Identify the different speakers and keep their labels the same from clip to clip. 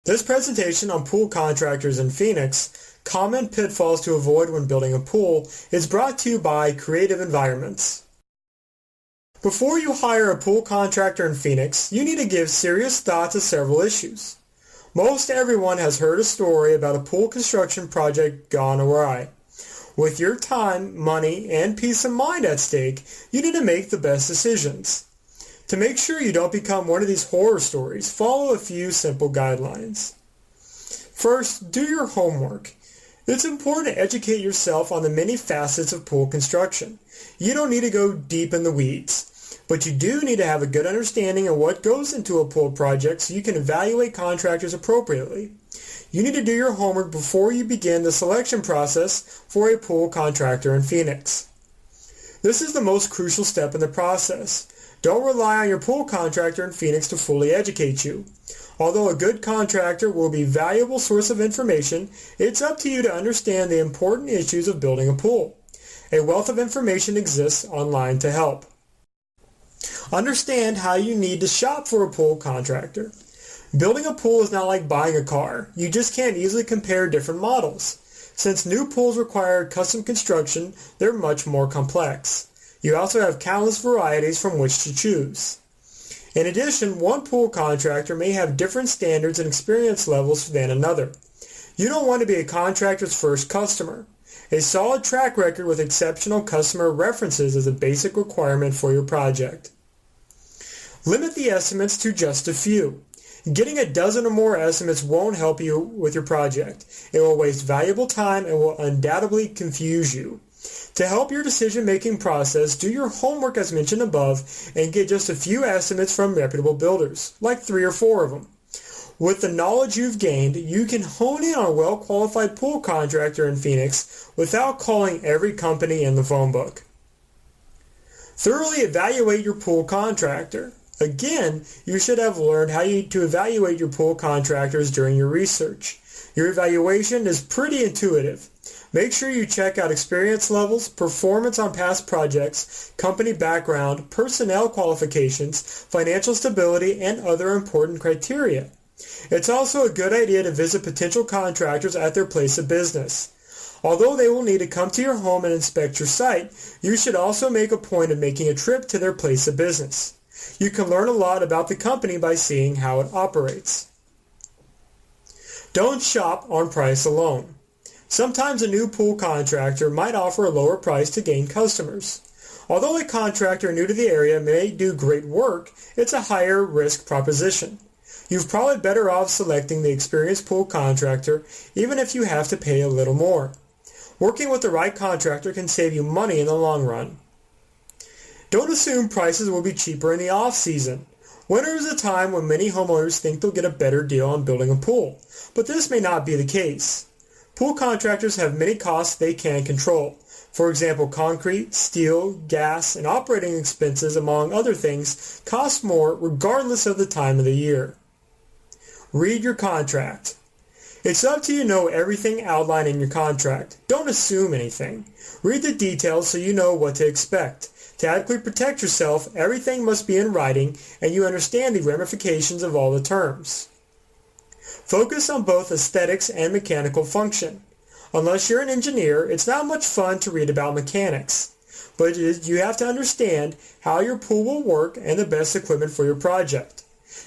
Speaker 1: This presentation on pool contractors in Phoenix, common pitfalls to avoid when building a pool, is brought to you by Creative Environments. Before you hire a pool contractor in Phoenix, you need to give serious thought to several issues. Most everyone has heard a story about a pool construction project gone awry. With your time, money, and peace of mind at stake, you need to make the best decisions. To make sure you don't become one of these horror stories, follow a few simple guidelines. First, do your homework. It's important to educate yourself on the many facets of pool construction. You don't need to go deep in the weeds, but you do need to have a good understanding of what goes into a pool project so you can evaluate contractors appropriately. You need to do your homework before you begin the selection process for a pool contractor in Phoenix. This is the most crucial step in the process. Don't rely on your pool contractor in Phoenix to fully educate you. Although a good contractor will be a valuable source of information, it's up to you to understand the important issues of building a pool. A wealth of information exists online to help. Understand how you need to shop for a pool contractor. Building a pool is not like buying a car. You just can't easily compare different models. Since new pools require custom construction, they're much more complex. You also have countless varieties from which to choose. In addition, one pool contractor may have different standards and experience levels than another. You don't want to be a contractor's first customer. A solid track record with exceptional customer references is a basic requirement for your project. Limit the estimates to just a few. Getting a dozen or more estimates won't help you with your project. It will waste valuable time and will undoubtedly confuse you. To help your decision-making process, do your homework as mentioned above and get just a few estimates from reputable builders, like 3 or 4 of them. With the knowledge you've gained, you can hone in on a well-qualified pool contractor in Phoenix without calling every company in the phone book. Thoroughly evaluate your pool contractor. Again, you should have learned how to evaluate your pool contractors during your research. Your evaluation is pretty intuitive. Make sure you check out experience levels, performance on past projects, company background, personnel qualifications, financial stability, and other important criteria. It's also a good idea to visit potential contractors at their place of business. Although they will need to come to your home and inspect your site, you should also make a point of making a trip to their place of business. You can learn a lot about the company by seeing how it operates. Don't shop on price alone. Sometimes a new pool contractor might offer a lower price to gain customers. Although a contractor new to the area may do great work, it's a higher risk proposition. You're probably better off selecting the experienced pool contractor even if you have to pay a little more. Working with the right contractor can save you money in the long run. Don't assume prices will be cheaper in the off-season. Winter is a time when many homeowners think they'll get a better deal on building a pool, but this may not be the case. Pool contractors have many costs they can't control. For example, concrete, steel, gas, and operating expenses, among other things, cost more regardless of the time of the year. Read your contract. It's up to you to know everything outlined in your contract. Don't assume anything. Read the details so you know what to expect. To adequately protect yourself, everything must be in writing and you understand the ramifications of all the terms. Focus on both aesthetics and mechanical function. Unless you're an engineer, it's not much fun to read about mechanics, but you have to understand how your pool will work and the best equipment for your project.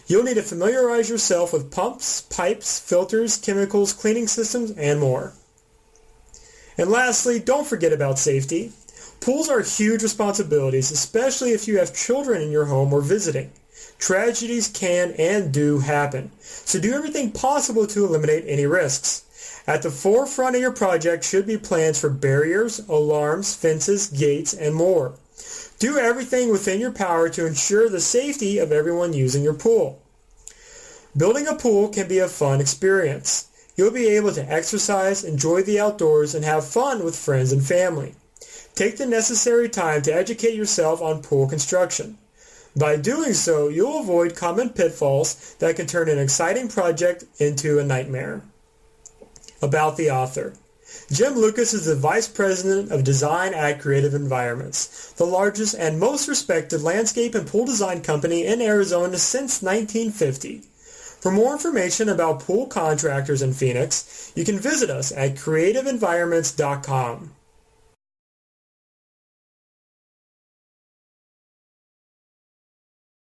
Speaker 1: You'll need to familiarize yourself with pumps, pipes, filters, chemicals, cleaning systems, and more. And lastly, don't forget about safety. Pools are huge responsibilities, especially if you have children in your home or visiting. Tragedies can and do happen, so do everything possible to eliminate any risks. At the forefront of your project should be plans for barriers, alarms, fences, gates, and more. Do everything within your power to ensure the safety of everyone using your pool. Building a pool can be a fun experience. You'll be able to exercise, enjoy the outdoors, and have fun with friends and family. Take the necessary time to educate yourself on pool construction. By doing so, you'll avoid common pitfalls that can turn an exciting project into a nightmare. About the author. Jim Lucas is the Vice President of Design at Creative Environments, the largest and most respected landscape and pool design company in Arizona since 1950. For more information about pool contractors in Phoenix, you can visit us at creativeenvironments.com.